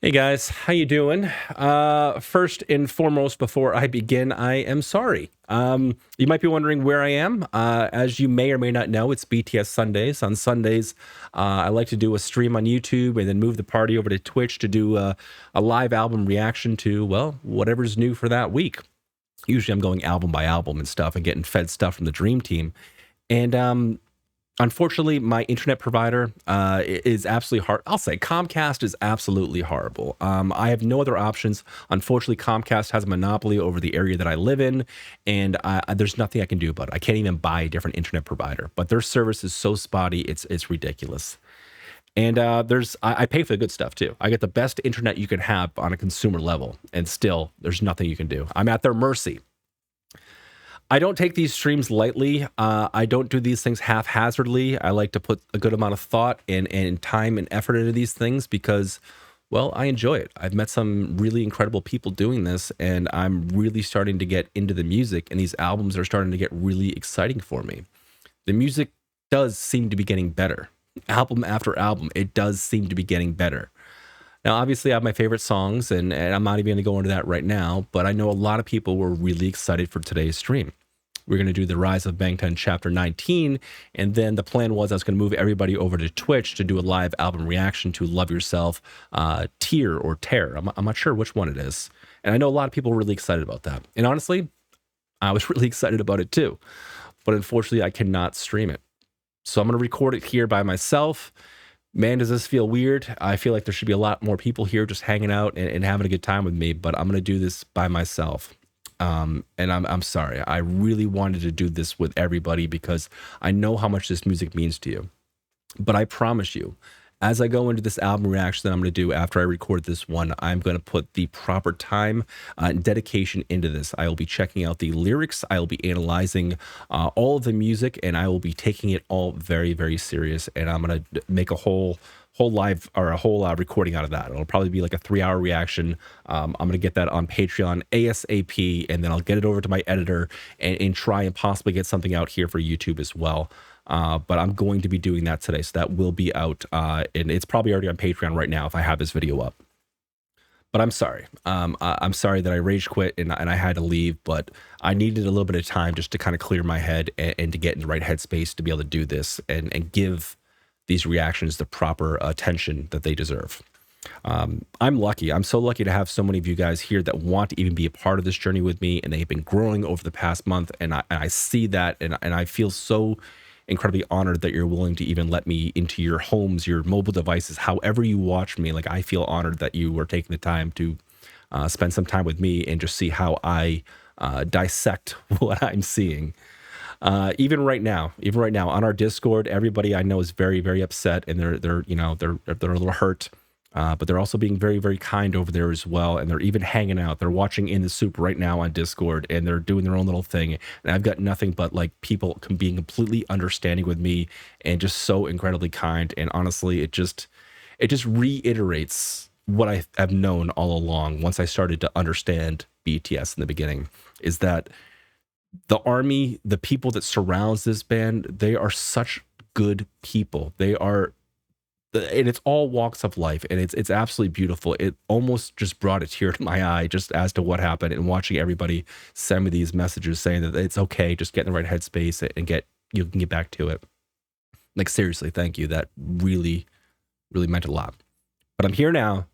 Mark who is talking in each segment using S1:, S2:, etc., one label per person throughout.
S1: Hey guys, how you doing? First and foremost, before I begin, I am sorry. You might be wondering where I am. As you may or may not know, it's BTS Sundays. On Sundays, I like to do a stream on YouTube and then move the party over to Twitch to do a live album reaction to, well, whatever's new for that week. Usually I'm going album by album and stuff and getting fed stuff from the Dream Team. And unfortunately, my internet provider is absolutely hard. I'll say Comcast is absolutely horrible. I have no other options. Unfortunately, Comcast has a monopoly over the area that I live in, and there's nothing I can do about it. I can't even buy a different internet provider. But their service is so spotty, it's ridiculous. And I pay for the good stuff too. I get the best internet you can have on a consumer level, and still, there's nothing you can do. I'm at their mercy. I don't take these streams lightly. I don't do these things haphazardly. I like to put a good amount of thought and time and effort into these things because, well, I enjoy it. I've met some really incredible people doing this, and I'm really starting to get into the music, and these albums are starting to get really exciting for me. The music does seem to be getting better. Album after album, it does seem to be getting better. Now, obviously, I have my favorite songs, and I'm not even going to go into that right now, but I know a lot of people were really excited for today's stream. We're going to do the Rise of BANGTAN Chapter 19, and then the plan was I was going to move everybody over to Twitch to do a live album reaction to Love Yourself, Tear or Tear. I'm not sure which one it is. And I know a lot of people were really excited about that. And honestly, I was really excited about it too. But unfortunately, I cannot stream it. So I'm going to record it here by myself. Man, does this feel weird? I feel like there should be a lot more people here just hanging out and having a good time with me, but I'm going to do this by myself. And I'm sorry. I really wanted to do this with everybody because I know how much this music means to you. But I promise you, as I go into this album reaction that I'm going to do after I record this one, I'm going to put the proper time and dedication into this. I will be checking out the lyrics. I will be analyzing all of the music, and I will be taking it all very, very serious. And I'm going to make a whole live or a whole recording out of that. It'll probably be like a 3-hour reaction. I'm going to get that on Patreon ASAP, and then I'll get it over to my editor and try and possibly get something out here for YouTube as well. But I'm going to be doing that today, so that will be out, and it's probably already on Patreon right now if I have this video up. But I'm sorry. I'm sorry that I rage quit and I had to leave, but I needed a little bit of time just to kind of clear my head and to get in the right headspace to be able to do this and give these reactions the proper attention that they deserve. I'm lucky. I'm so lucky to have so many of you guys here that want to even be a part of this journey with me, and they've been growing over the past month, and I see that, and I feel so incredibly honored that you're willing to even let me into your homes, your mobile devices, however you watch me. Like, I feel honored that you were taking the time to spend some time with me and just see how I dissect what I'm seeing. Even right now on our Discord, everybody I know is very, very upset, and they're a little hurt. But they're also being very, very kind over there as well. And they're even hanging out. They're watching In the Soup right now on Discord, and they're doing their own little thing. And I've got nothing but like people being completely understanding with me and just so incredibly kind. And honestly, it just reiterates what I have known all along once I started to understand BTS in the beginning, is that the army, the people that surrounds this band, they are such good people. They are, and it's all walks of life, and it's absolutely beautiful. It almost just brought a tear to my eye just as to what happened, and watching everybody send me these messages saying that it's okay, just get in the right headspace and you can get back to it. Like, seriously, thank you. That really, really meant a lot. But I'm here now.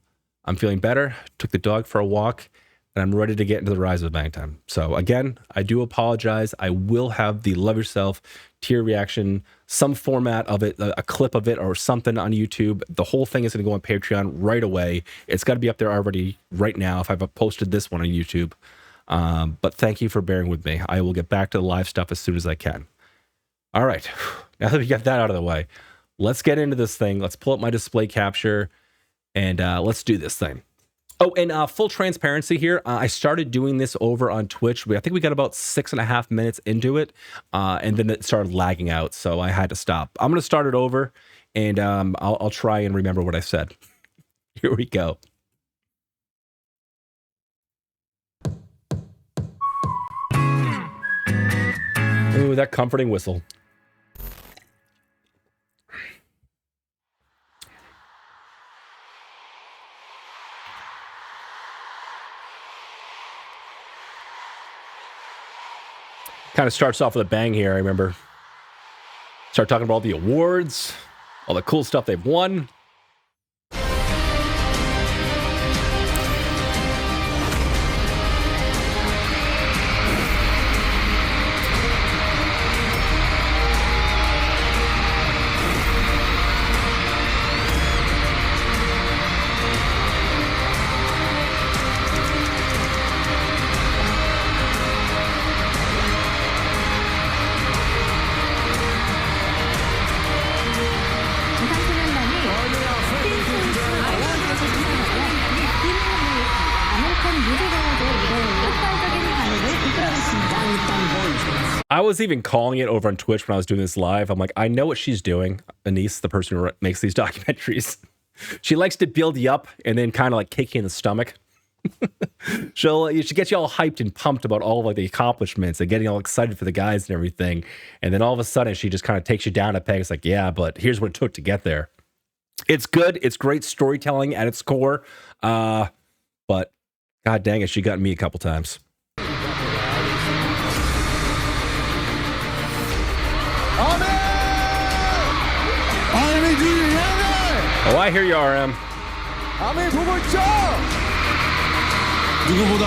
S1: I'm feeling better. Took the dog for a walk, and I'm ready to get into the Rise of BANGTAN. So again, I do apologize. I will have the Love Yourself Tear reaction, some format of it, a clip of it or something on YouTube. The whole thing is going to go on Patreon right away. It's got to be up there already right now if I've posted this one on YouTube. But thank you for bearing with me. I will get back to the live stuff as soon as I can. All right, now that we got that out of the way, let's get into this thing. Let's pull up my display capture, and let's do this thing. Oh, and full transparency here, I started doing this over on Twitch. I think we got about 6.5 minutes into it, and then it started lagging out, so I had to stop. I'm going to start it over, and I'll try and remember what I said. Here we go. Ooh, that comforting whistle. Kind of starts off with a bang here, I remember. Start talking about all the awards, all the cool stuff they've won. I was even calling it over on Twitch when I was doing this live. I'm like, I know what she's doing. Anise, the person who makes these documentaries, she likes to build you up and then kind of like kick you in the stomach. She gets you all hyped and pumped about all of like the accomplishments and getting all excited for the guys and everything. And then all of a sudden she just kind of takes you down a peg. It's like, yeah, but here's what it took to get there. It's good. It's great storytelling at its core. But god dang it, she got me a couple times. Oh, I hear you, RM.
S2: 아멘 보고 있죠? 누구보다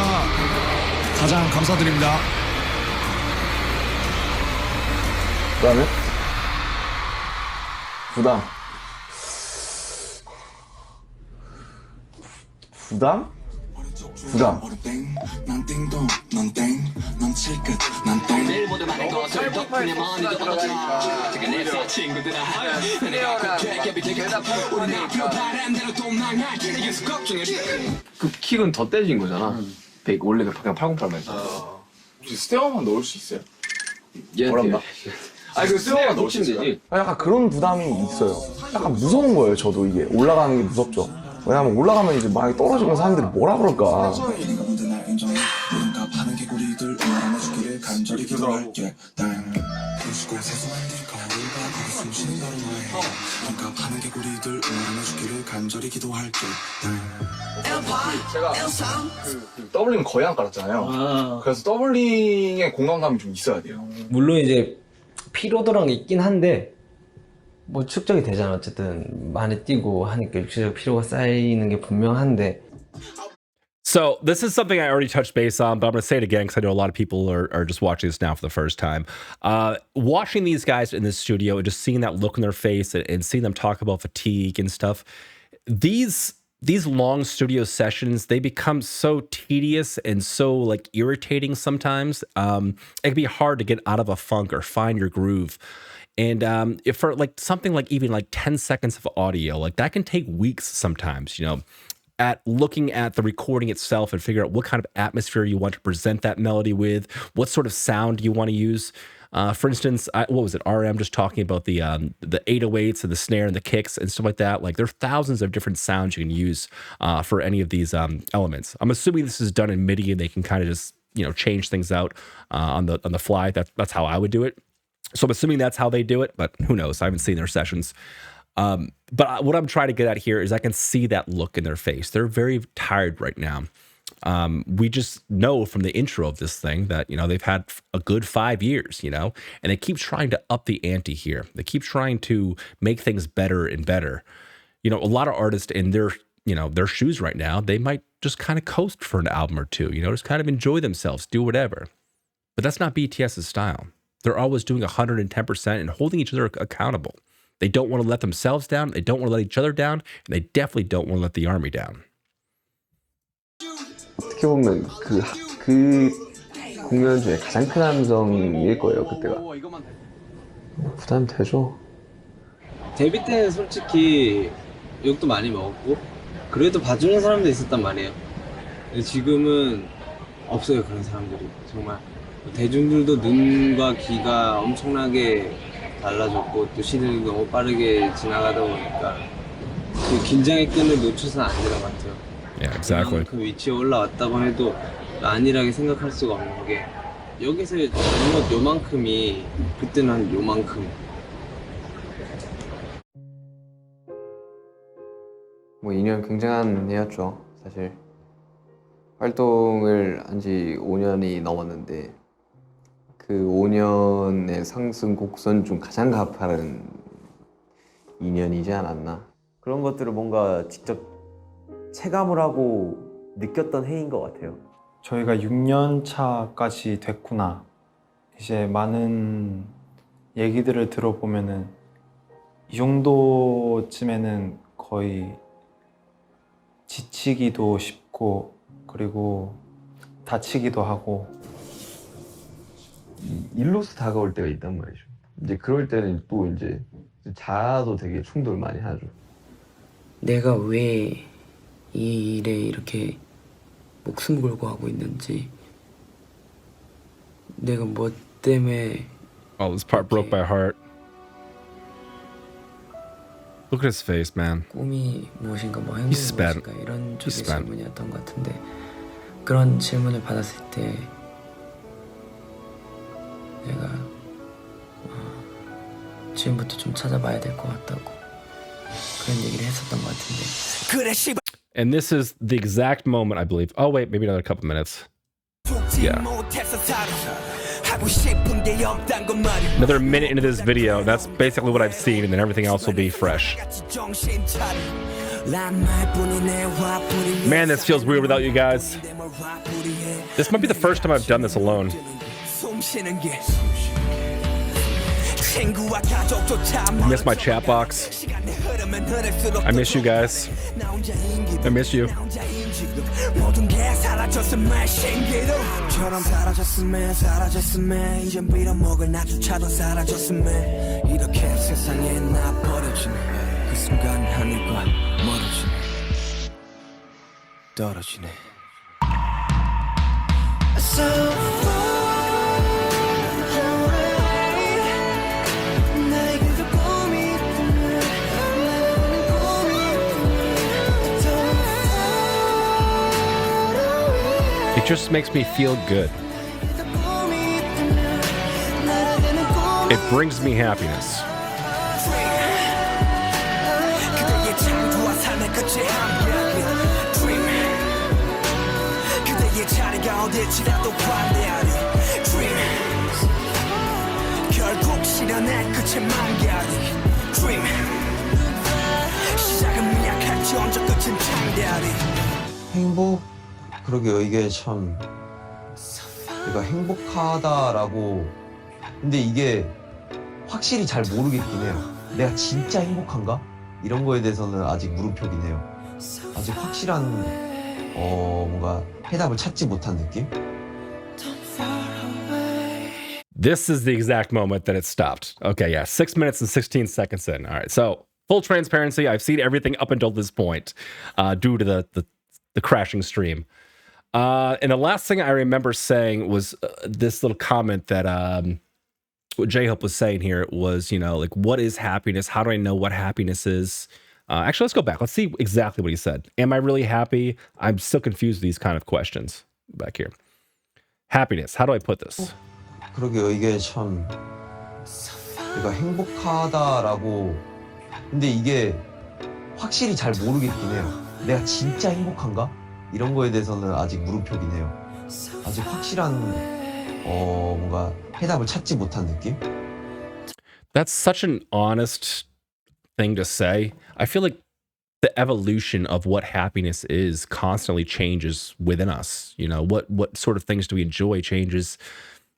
S2: 가장 감사드립니다. 그다음에 부담. 부담? 부담.
S3: 그 킥은 더 떼진 거잖아. 원래 그냥 808만 했어.
S2: 혹시 스테어만 넣을 수 있어요?
S3: 어렵나?
S2: 아니 그 스테어만 넣으시면 되지. 약간 그런 부담이 있어요. 약간 무서운 거예요. 저도 이게 올라가는 게 무섭죠. 왜냐면 올라가면 이제 만약에 떨어지면 사람들이 뭐라 그럴까. 제가 그 더블링 거의 안 깔았잖아요. 그래서 더블링의 공간감이 좀 있어야 돼요.
S4: 물론 이제 피로도랑 있긴 한데 뭐 축적이 되잖아. 어쨌든 많이 뛰고 하니까 육체적 피로가 쌓이는 게 분명한데.
S1: So this is something I already touched base on, but I'm going to say it again because I know a lot of people are just watching this now for the first time. Watching these guys in the studio and just seeing that look in their face and seeing them talk about fatigue and stuff, these long studio sessions, they become so tedious and so like irritating sometimes. It can be hard to get out of a funk or find your groove. And if for like something like even like 10 seconds of audio, like that can take weeks sometimes, you know, at looking at the recording itself and figure out what kind of atmosphere you want to present that melody with, what sort of sound you want to use. For instance, what was it? RM just talking about the 808s and the snare and the kicks and stuff like that. Like there are thousands of different sounds you can use for any of these elements. I'm assuming this is done in MIDI and they can kind of just, you know, change things out on the fly. That's how I would do it. So I'm assuming that's how they do it, but who knows? I haven't seen their sessions. But what I'm trying to get at here is I can see that look in their face. They're very tired right now. We just know from the intro of this thing that, you know, they've had a good 5 years, you know, and they keep trying to up the ante here. They keep trying to make things better and better. You know, a lot of artists in their, you know, their shoes right now, they might just kind of coast for an album or two, you know, just kind of enjoy themselves, do whatever. But that's not BTS's style. They're always doing 110% and holding each other accountable. They don't want to let themselves down. They don't want to let each other down. And they definitely don't want to let the army down.
S4: 어떻게 보면 그 공연 중에 가장 큰 함성일 거예요, 그때가. 부담 되죠. 데뷔 때는 솔직히 욕도 많이 먹었고 그래도 봐주는 사람도 있었단 말이에요. 근데 지금은 없어요, 그런 사람들이. 정말 대중들도 눈과 귀가 엄청나게 달라졌고 또 시대도 너무 빠르게 지나가다 보니까 그 긴장의 끈을 놓쳐서는 안 되는 것 같아요.
S1: Yeah, exactly.
S4: 그 위치에 올라왔다고 해도 안일하게 생각할 수가 없는 게 여기서 잘못 요만큼이 그때는 한 요만큼. 뭐 2년 굉장한 해였죠, 사실. 활동을 한 지 5년이 넘었는데 그 5년의 상승 곡선 중 가장 가파른 2년이지 않았나. 그런 것들을 뭔가 직접 체감을 하고 느꼈던 해인 것 같아요.
S5: 저희가 6년 차까지 됐구나. 이제 많은 얘기들을 들어보면은 이 정도쯤에는 거의 지치기도 쉽고 그리고 다치기도 하고
S4: 일로서 다가올 때가 있단 말이죠. 이제 그럴 때는 또 이제 자아도 되게 충돌 많이 하죠.
S6: 내가 왜 이 일에 이렇게 목숨 걸고 하고 있는지, 내가 뭐 때문에
S1: Oh, this part broke my heart. Look at his face, man.
S6: 꿈이 무엇인가, 뭐
S1: He's
S6: 행복이
S1: spent.
S6: 무엇인가, 이런 쪽의
S1: He's spent.
S6: 질문이었던 것 같은데, 그런 질문을 받았을 때 내가 지금부터 좀 찾아봐야 될 것 같다고 그런 얘기를 했었던 것 같은데,
S1: And this is the exact moment, I believe. Oh, wait, maybe another couple minutes. Yeah. Another minute into this video. That's basically what I've seen, and then everything else will be fresh. Man, this feels weird without you guys. This might be the first time I've done this alone. I miss my chat box. I miss you guys. I miss you. It just makes me feel good. It brings me happiness.
S4: 행복? 그러게요. 이게 참 내가 행복하다라고, 근데 이게 확실히 잘 모르겠긴 해요. 내가 진짜 행복한가? 이런 거에 대해서는 아직 물음표긴 해요. 아직 확실한 뭔가 해답을 찾지 못한 느낌?
S1: This is the exact moment that it stopped. Okay, yeah, 6 minutes and 16 seconds in. All right, so full transparency, I've seen everything up until this point due to the crashing stream. And the last thing I remember saying was this little comment that what J-Hope was saying here was, you know, like, what is happiness? How do I know what happiness is? Actually, let's go back. Let's see exactly what he said. Am I really happy? I'm still confused with these kind of questions back here. Happiness. How do I put this?
S4: 그러게요. 이게 참 내가 행복하다라고, 근데 이게 확실히 잘 모르겠긴 해요. 내가 진짜 행복한가? 이런 거에 대해서는 아직 물음표긴 해요. 아직 확실한 뭔가 해답을 찾지 못한 느낌?
S1: That's such an honest thing to say. I feel like the evolution of what happiness is constantly changes within us. You know, what sort of things do we enjoy changes.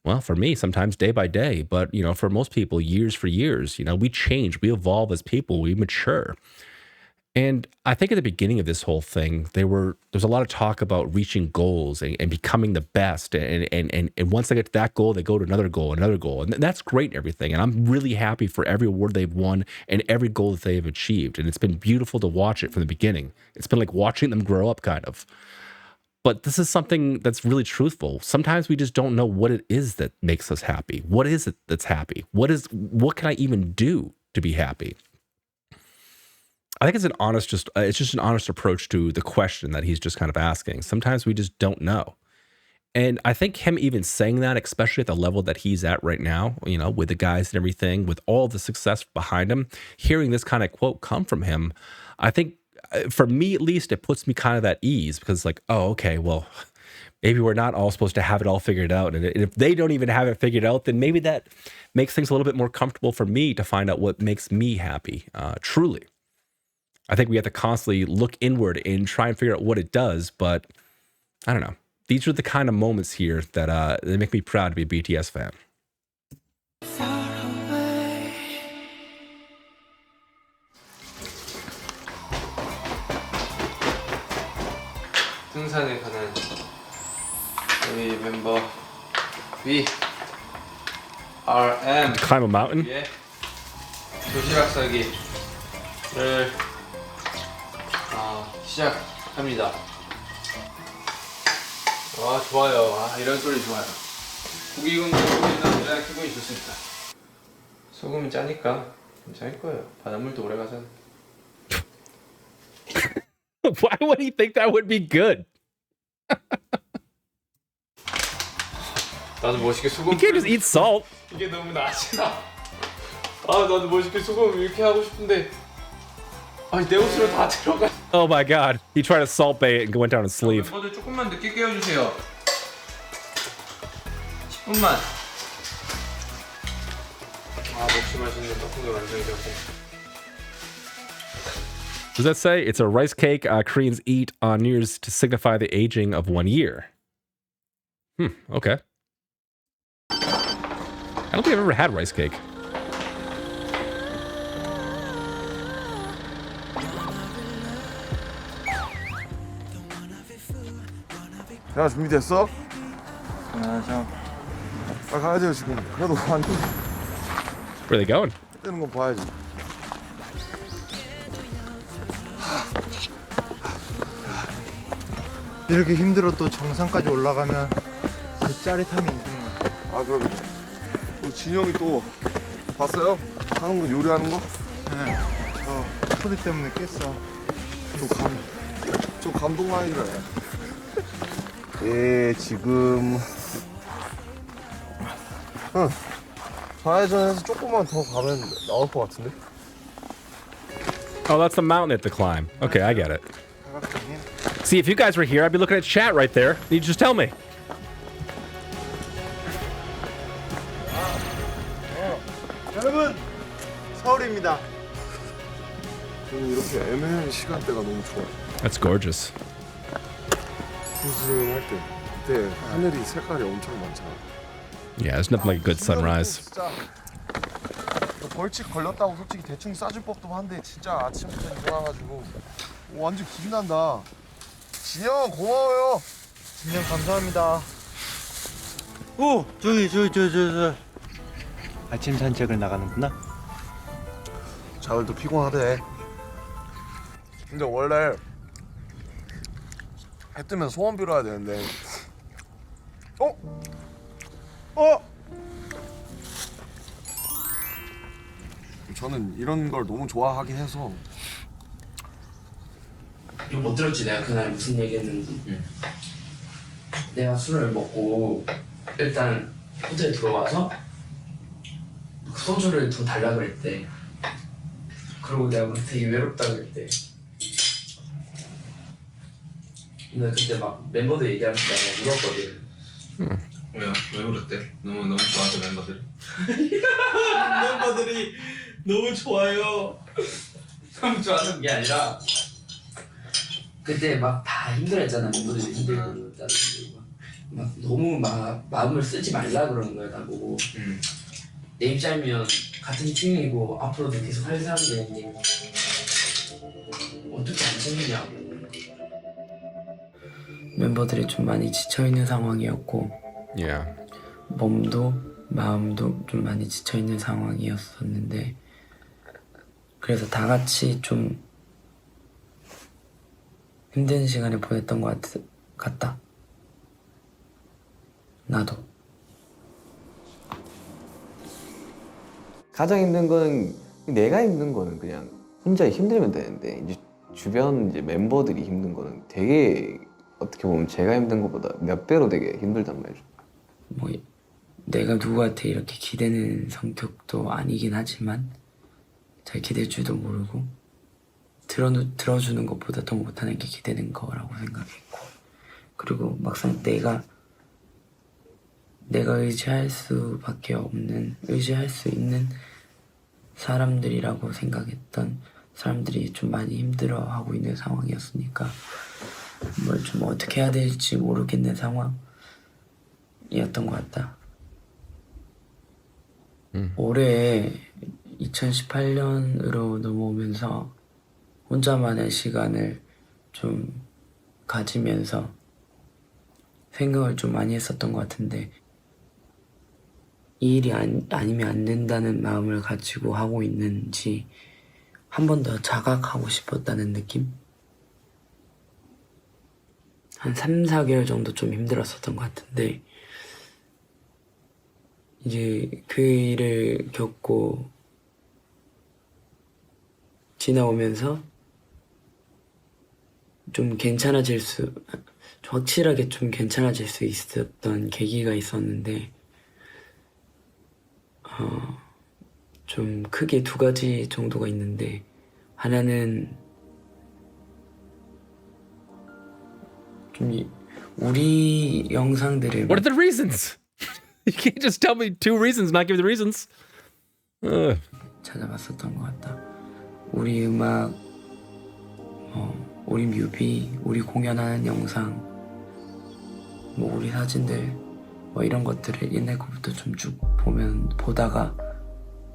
S1: Well, for me, sometimes day by day, but, you know, for most people, years for years. You know, we change, we evolve as people, we mature. And I think at the beginning of this whole thing, there's a lot of talk about reaching goals and becoming the best. And once they get to that goal, they go to another goal, and that's great and everything. And I'm really happy for every award they've won and every goal that they've achieved. And it's been beautiful to watch it from the beginning. It's been like watching them grow up, kind of. But this is something that's really truthful. Sometimes we just don't know what it is that makes us happy. What is it that's happy? What can I even do to be happy? I think it's just an honest approach to the question that he's just kind of asking. Sometimes we just don't know. And I think him even saying that, especially at the level that he's at right now, you know, with the guys and everything, with all the success behind him, hearing this kind of quote come from him, I think for me at least, it puts me kind of at ease, because like, oh, okay, well, maybe we're not all supposed to have it all figured out. And if they don't even have it figured out, then maybe that makes things a little bit more comfortable for me to find out what makes me happy. Truly. I think we have to constantly look inward and try and figure out what it does. But I don't know. These are the kind of moments here that they make me proud to be a BTS fan.
S4: 등산에 가는 우리 멤버 BRM
S1: Climb a mountain?
S4: 예 도시락 싸기를 시작합니다. 와 좋아요. 이런 소리 좋아요. 고기 굽는 소리는 그냥 기분이 좋습니다. 소금이 짜니까 괜찮을 거예요. 바닷물도 오래 가잖아.
S1: Why would he think that would be good?
S4: 나도 멋있게 소금.
S1: You can't just eat salt.
S4: 이게 너무 나지나. 나도 멋있게 소금 이렇게 하고 싶은데. 내 옷으로 다 들어가.
S1: Oh my god. He tried to salt bait and went down his sleeve.
S4: 멤버들 조금만 늦게 깨워주세요. 10분만. 역시 맛있는 떡국이 완성이 되고.
S1: Does that say it's a rice cake Koreans eat on New Year's to signify the aging of 1 year? Okay. I don't think I've ever had rice cake.
S2: 야 준비됐어? 가야죠 지금. 그래도 완전
S1: Where are they going?
S2: 뜨는 거 봐야지.
S7: 이렇게 힘들어도 정상까지 올라가면 그 짜릿함이 있는 거야.
S2: 그럼 진영이 또 봤어요? 하는 거 요리하는 거?
S7: 네. 소리 때문에 깼어.
S2: 좀 감동 많이 들어요. 지금 좌회전해서 조금만 더 가면 나올 것 같은데?
S1: Oh, that's the mountain at the climb. Okay, I get it. See, if you guys were here, I'd be looking at chat right there. You just tell me.
S7: 여러분 서울입니다.
S2: 저는 이렇게 애매한 시간대가 너무 좋아요.
S1: That's gorgeous.
S2: 수술을 할 때 그때 하늘이 색깔이 엄청 많잖아.
S1: Yeah, there's nothing like a good sunrise.
S2: 진짜 벌칙 걸렸다고 솔직히 대충 싸줄 법도 한데 진짜 아침부터 일어나가지고 완전 기분난다. 진영 고마워요.
S7: 진영 감사합니다. 오 저기 아침 산책을 나가는구나.
S2: 자을도 피곤하대. 근데 원래 해 뜨면 소원 빌어야 되는데 저는 이런 걸 너무 좋아하긴 해서.
S6: 이거 못 들었지? 내가 그날 무슨 얘기했는지. 내가 술을 먹고 일단 호텔에 들어와서 소주를 더 달라 그랬대. 그리고 내가 막 되게 외롭다 그랬대. 근데 그때 막 멤버들 얘기하면서 내가 물었거든.
S4: 왜요? 왜 그랬대? 너무 좋아하죠 멤버들이.
S6: 멤버들이 너무 좋아요. 너무 좋아하는 게 아니라 그때 막 다 힘들었잖아. 멤버들이 힘들고 막 너무 막 마음을 쓰지 말라 그러는 거야 나보고. 내 입장이면 같은 팀이고 앞으로도 계속 할 사람들인데 어떻게 안 챙기냐고. 멤버들이 좀 많이 지쳐있는 상황이었고
S1: Yeah.
S6: 몸도 마음도 좀 많이 지쳐있는 상황이었었는데 그래서 다 같이 좀 힘든 시간을 보냈던 것 같다. 나도.
S4: 가장 힘든 건 내가 힘든 거는 그냥 혼자 힘들면 되는데 이제 주변 이제 멤버들이 힘든 거는 되게 어떻게 보면 제가 힘든 것보다 몇 배로 되게 힘들단 말이죠.
S6: 뭐 내가 누구한테 이렇게 기대는 성격도 아니긴 하지만 잘 기댈 줄도 모르고 들어주는 것보다 더 못하는 게 기대는 거라고 생각했고 그리고 막상 내가 의지할 수밖에 없는, 의지할 수 있는 사람들이라고 생각했던 사람들이 좀 많이 힘들어하고 있는 상황이었으니까 뭘 좀 어떻게 해야 될지 모르겠는 상황이었던 것 같다. 올해 2018년으로 넘어오면서 혼자만의 시간을 좀 가지면서 생각을 좀 많이 했었던 것 같은데 이 일이 아니면 안 된다는 마음을 가지고 하고 있는지 한 번 더 자각하고 싶었다는 느낌? 한 3, 4개월 정도 좀 힘들었었던 것 같은데 이제 그 일을 겪고 지나오면서 좀 확실하게 좀 괜찮아질 수 있었던 계기가 있었는데 좀 크게 2가지 정도가 있는데 하나는 좀 우리 영상들을
S1: What are the reasons? You can't just tell me 2 reasons, not give me the reasons.
S6: 찾아봤었던 것 같다. 우리 음악, 우리 뮤비, 우리 공연하는 영상, 뭐 우리 사진들, 뭐 이런 것들을 옛날 거부터 좀 쭉 보다가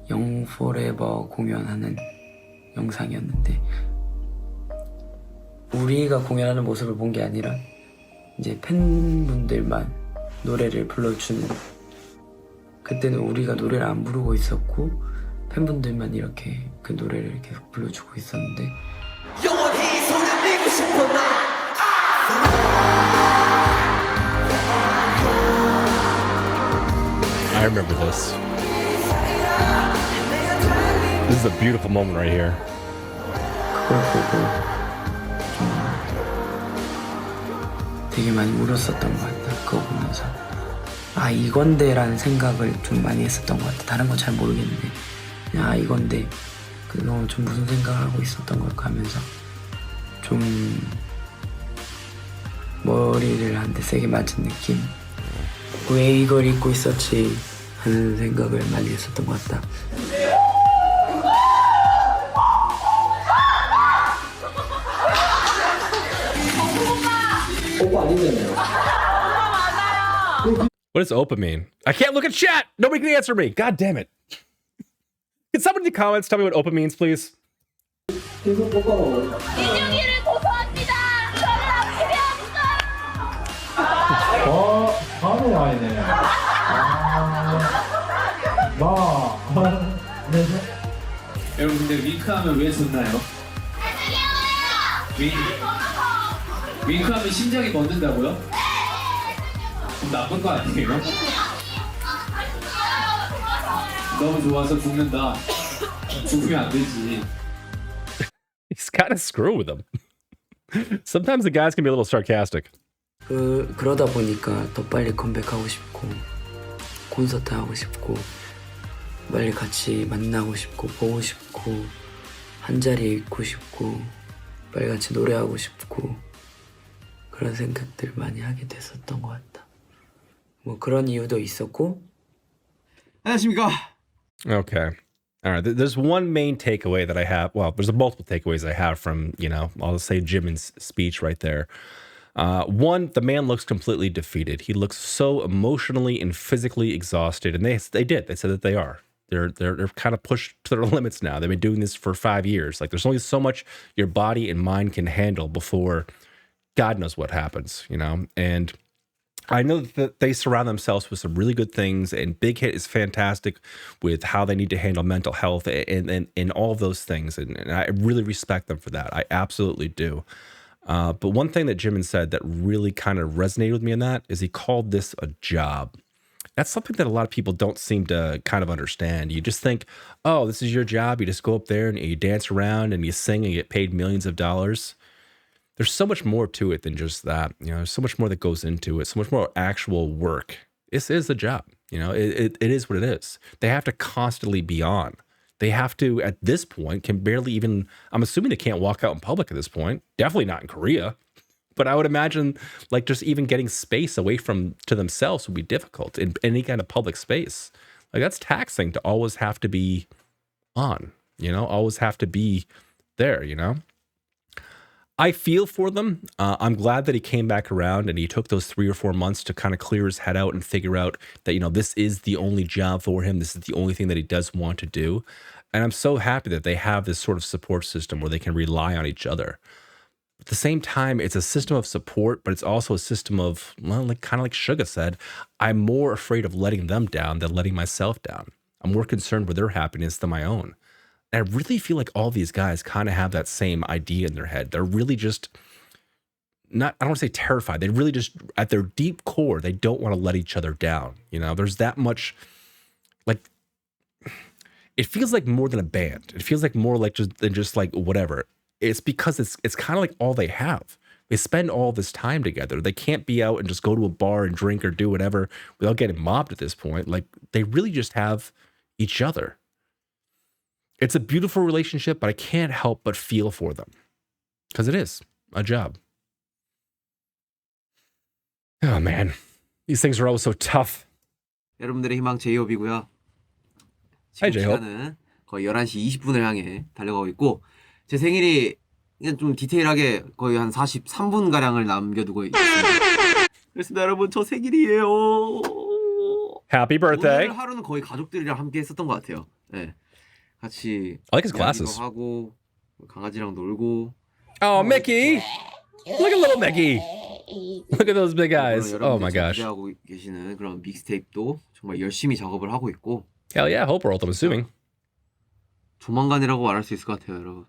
S6: 영 포레버 공연하는 영상이었는데 우리가 공연하는 모습을 본 게 아니라 이제 팬분들만 노래를 불러주는, 그때는 우리가 노래를 안 부르고 있었고 팬분들만 이렇게 그 노래를 계속 불러주고 있었는데 영원히 손을 내고 싶어 나.
S1: I remember this. This is a beautiful moment right here.
S6: 그걸 보고 좀 되게 많이 울었었던 것 같다. 그거 보면서 아 이건데라는 생각을 좀 많이 했었던 것 같아. 다른 건 잘 모르겠는데 그냥 아 이건데 그동안 좀 무슨 생각을 하고 있었던 걸까 하면서 좀 머리를 한 대 세게 맞은 느낌. 왜 이걸 입고 있었지 하는 생각을 많이 했었던 것 같다. 오빠 아니잖아요.
S1: What does OPA mean? I can't look at chat. Nobody can answer me. God damn it. Can somebody in the comments tell me what OPA means, please?
S8: 이준기를 고소합니다. 저를 아프게 하니까.
S9: 다음에 아니네. 여러분 근데 윙크하면 왜 좋나요? 윙크하면 심장이 멎는다고요? 좀 나쁜 거 아니에요? 너무 좋아서 죽는다. 죽으면 안 되지.
S1: He's kind of screw with them. Sometimes the guys can be a little sarcastic.
S6: 그러다 보니까 더 빨리 컴백하고 싶고 콘서트 하고 싶고 빨리 같이 만나고 싶고 보고 싶고 한 자리에 있고 싶고 빨리 같이 노래하고 싶고 그런 생각들을 많이 하게 됐었던 것 같다. 뭐 그런 이유도 있었고.
S5: 안녕하십니까.
S1: Okay. All right. There's one main takeaway that I have. Well, there's multiple takeaways I have from, I'll say Jimin's speech right there. One, the man looks completely defeated. He looks so emotionally and physically exhausted. And they did. They said that they are. They're kind of pushed to their limits now. They've been doing this for 5 years. Like there's only so much your body and mind can handle before God knows what happens, And I know that they surround themselves with some really good things, and Big Hit is fantastic with how they need to handle mental health and all of those things. And I really respect them for that. I absolutely do. But one thing that Jimin said that really kind of resonated with me in that is he called this a job. That's something that a lot of people don't seem to kind of understand. You just think, oh, this is your job. You just go up there and you dance around and you sing and you get paid millions of dollars. There's so much more to it than just that. There's so much more that goes into it, so much more actual work. This is a job. It is what it is. They have to constantly be on. They have to, at this point, can barely even, I'm assuming they can't walk out in public at this point. Definitely not in Korea. but I would imagine like just even getting space away from to themselves would be difficult in any kind of public space. Like that's taxing to always have to be on, you know, always have to be there, you know. I feel for them. I'm glad that he came back around and he took those 3 or 4 months to kind of clear his head out and figure out that, you know, this is the only job for him. This is the only thing that he does want to do. And I'm so happy that they have this sort of support system where they can rely on each other. At the same time, it's a system of support, but it's also a system of, well, like kind of like Suga said, I'm more afraid of letting them down than letting myself down. I'm more concerned with their happiness than my own. And I really feel like all these guys kind of have that same idea in their head. They're really just not, I don't want to say terrified. They really just, at their deep core, they don't want to let each other down. You know, there's that much, like, it feels like more than a band. It feels like more like just like whatever. It's because it's kind of like all they have. They spend all this time together. They can't be out and just go to a bar and drink or do whatever without getting mobbed at this point. Like, they really just have each other. It's a beautiful relationship, but I can't help but feel for them because it is a job. Oh man, these things are always so tough.
S4: 여러분들의 희망 제이홉이고요.
S1: Hi,
S4: 지금
S1: J-Hope.
S4: 시간은 거의 11시 20분을 향해 달려가고 있고 제 생일이 그냥 좀 디테일하게 거의 한 43분 가량을 남겨두고 있습니다. 그렇습니다, 여러분. 저 생일이에요.
S1: Happy birthday.
S4: 오늘 하루는 거의 가족들이랑 함께 했었던 것 같아요. 네. 같이
S1: I like his glasses.
S4: 하고 강아지랑 놀고.
S1: Oh, Mickey! Look at little Mickey. Look at those big eyes. Oh my gosh.
S4: 기대하고 계시는 그런 믹스테이프도 정말 열심히 작업을 하고 있고.
S1: Hell yeah, Hope World, I'm assuming.
S4: 조만간이라고 말할 수 있을 것 같아요, 여러분.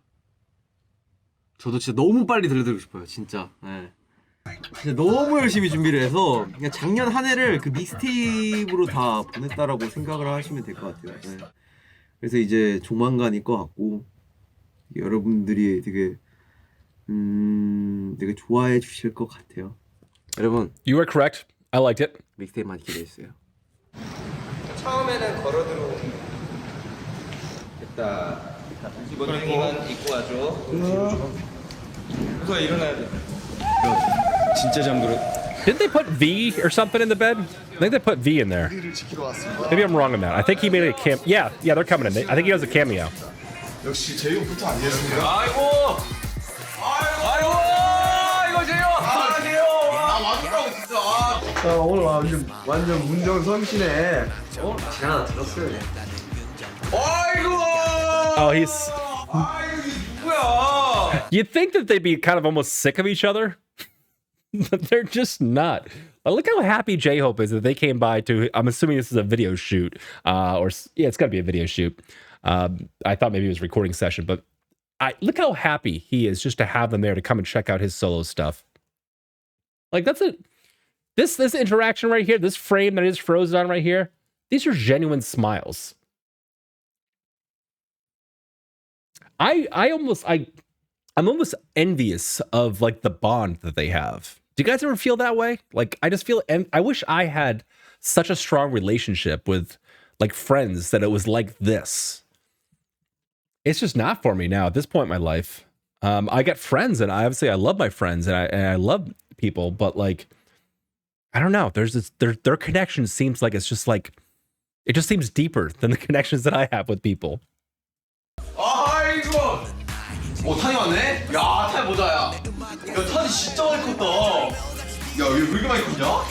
S4: 저도 진짜 너무 빨리 들려드리고 싶어요, 진짜. 네. 진짜 너무 열심히 준비를 해서 그냥 작년 한 해를 그 믹스테이프로 다 보냈다라고 생각을 하시면 될 것 같아요. 네. 그래서 이제 조만간일 것 같고 여러분들이 되게 되게 좋아해 주실 것 같아요. 여러분,
S1: You are correct. I liked it.
S4: 믹스테이프 많이 기대해 주세요.
S10: 처음에는 걸어 들어오는 됐다. 이번에만 입고 와줘. 우선 일어나야 돼. 진짜 잠들어.
S1: Didn't they put V or something in the bed? I think they put V in there. Maybe I'm wrong on that. I think he made a cameo. Yeah, they're coming in. I think he has a cameo.
S2: 역시 제이홉부터 아니겠습니까?
S10: 아이고. 이거 제요. 제요. 왔더라고 진짜.
S2: 오늘 완전 문정 선시네.
S4: 제가 들었어요.
S10: 아이고.
S1: Oh, he's.
S10: 뭐야?
S1: You'd think that they'd be kind of almost sick of each other, but they're just not. But look how happy J-Hope is that they came by to. I'm assuming this is a video shoot, yeah, it's got to be a video shoot. I thought maybe it was a recording session, but look how happy he is just to have them there to come and check out his solo stuff. Like that's it. This interaction right here, this frame that is frozen on right here, these are genuine smiles. I'm almost envious of like the bond that they have. Do you guys ever feel that way? Like I just feel, I wish I had such a strong relationship with like friends that it was like this. It's just not for me now at this point in my life. I got friends and I love my friends and I love people, but like, I don't know. There's this, their connection seems like it's just like, it just seems deeper than the connections that I have with people.
S10: 아이고. 탄이 왔네? 야, 탄 보자, 야. 탄이 진짜 많이 컸다. 야, 왜 이렇게 많이 컸냐?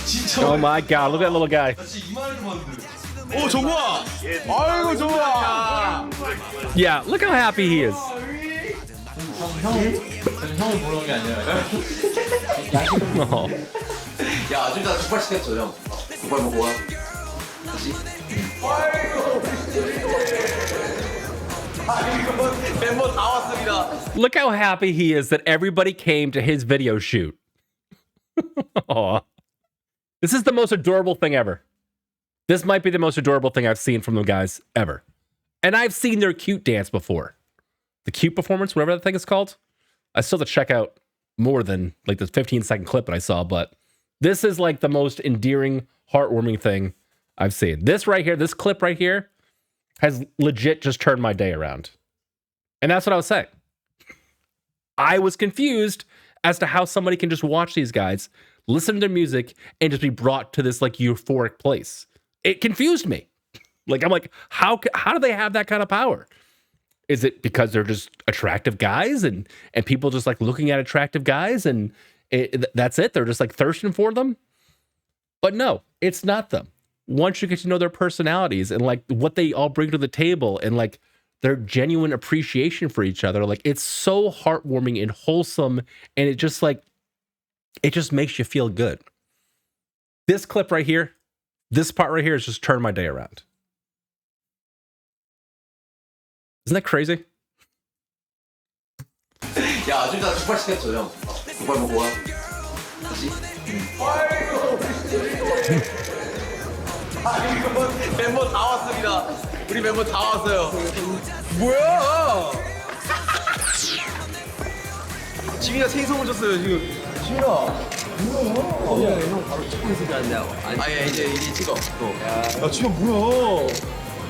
S10: 진짜.
S1: Oh my God, look at that little guy.
S10: 진짜 이만한 거 봤는데. 정우야. 아이고, 정우야.
S1: Yeah, look how happy he is.
S10: 형을 보러 온 게 아니라.
S1: Oh.
S3: 야, 좀 이따 족발 시켰죠, 형. 족발 먹고 와. 다시. 멤버 다 왔습니다.
S1: Look how happy he is that everybody came to his video shoot. Aw. This is the most adorable thing ever. This might be the most adorable thing I've seen from them guys ever. And I've seen their cute dance before. The cute performance, whatever that thing is called. I still have to check out more than like the 15-second clip that I saw, but this is like the most endearing, heartwarming thing I've seen. This right here, this clip right here, has legit just turned my day around. And that's what I was saying. I was confused as to how somebody can just watch these guys, listen to their music, and just be brought to this like euphoric place. It confused me. Like, I'm like, how do they have that kind of power? Is it because they're just attractive guys and people just like looking at attractive guys and that's it? They're just like thirsting for them? But no, it's not them. Once you get to know their personalities and like what they all bring to the table and like their genuine appreciation for each other, like it's so heartwarming and wholesome, and it just makes you feel good. This clip right here, this part right here has just turned my day around. Isn't that crazy?
S10: 야, 좀 이따 족발 시켰죠, 형. 족발 먹고 와. 다시. 멤버 다 왔습니다. 우리 멤버 다 왔어요. 뭐야? 지민이가 생선 오셨어요, 지금. 지민아. 뭐야? 형 바로 찍고 있을 줄 알았냐고. 아니, 이제 찍어. 또.
S7: 야 지금 뭐야?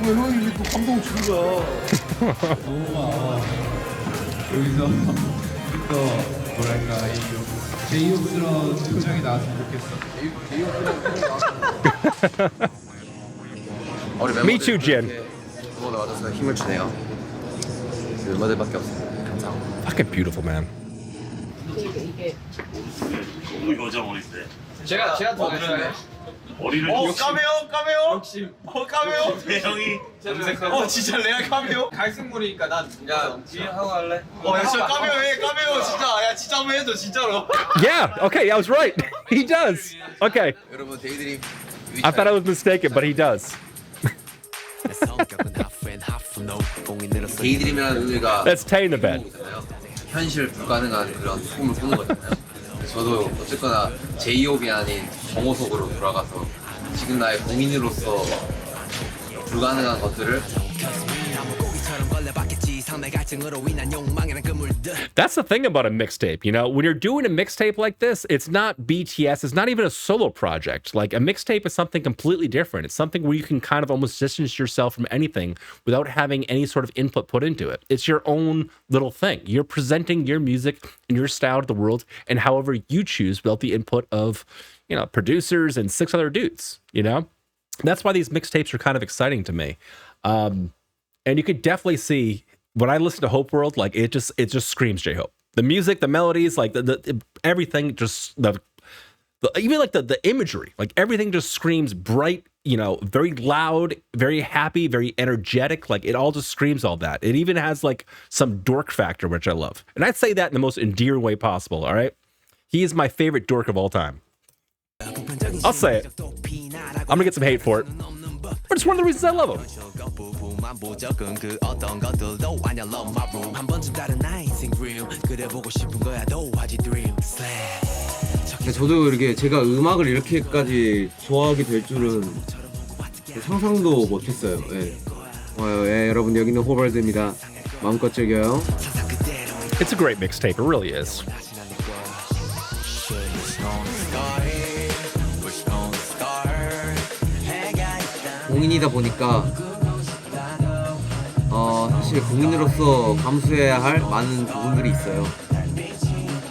S7: 왜 형이 이렇게 또 감동 주는 거야?
S9: 여기서 또 뭐랄까 이 제이홉스러운 표정이 나왔으면 좋겠어.
S1: Me too, Jin.
S10: 응원에 와줘서 힘을 주네요. 멤버들밖에 없어요. 감사합니다.
S1: Fucking beautiful, man.
S11: 너무 여자 머리인데.
S10: 제가 더 드렸네.
S11: 머리를
S10: 까메오. 까메오.
S11: 대형이.
S10: 진짜 레알 까메오.
S3: 갈색물이니까 난 뒤에 하고 할래?
S10: 야, 진짜 까메오 진짜. 야, 진짜 한번 해줘, 진짜로.
S1: Yeah, okay, I was right. He does. Okay.
S10: 여러분, 데이드림.
S1: I thought I was mistaken, but he does.
S10: 데이드림이라는 의미가
S1: That's Tay in the bed.
S10: 현실 불가능한 그런 꿈을 꾸는 거잖아요. 저도 어쨌거나 제이홉이 아닌 정호석으로 돌아가서 지금 나의 공인으로서 불가능한 것들을
S1: That's the thing about a mixtape, you know, when you're doing a mixtape like this, it's not BTS, it's not even a solo project. Like a mixtape is something completely different. It's something where you can kind of almost distance yourself from anything without having any sort of input put into it. It's your own little thing. You're presenting your music and your style to the world and however you choose without the input of, you know, producers and 6 other dudes, you know? That's why these mixtapes are kind of exciting to me. And you could definitely see when I listen to Hope World, like it just screams J-Hope. The music, the melodies, like the everything, just even like the imagery, like everything just screams bright, you know, very loud, very happy, very energetic. Like it all just screams all that. It even has like some dork factor, which I love. And I'd say that in the most endearing way possible. All right. He is my favorite dork of all time. I'll say it. I'm gonna get some hate for it. But it's one of the reasons I love him.
S4: 저도 이렇게 제가 음악을 이렇게까지 좋아하게 될 줄은 상상도 못했어요. 여러분 여기는 호발드입니다. 마음껏 즐겨요.
S1: It's a great mixtape. It really is.
S4: 공인이다 보니까 사실 공인으로서 감수해야 할 많은 부분들이 있어요.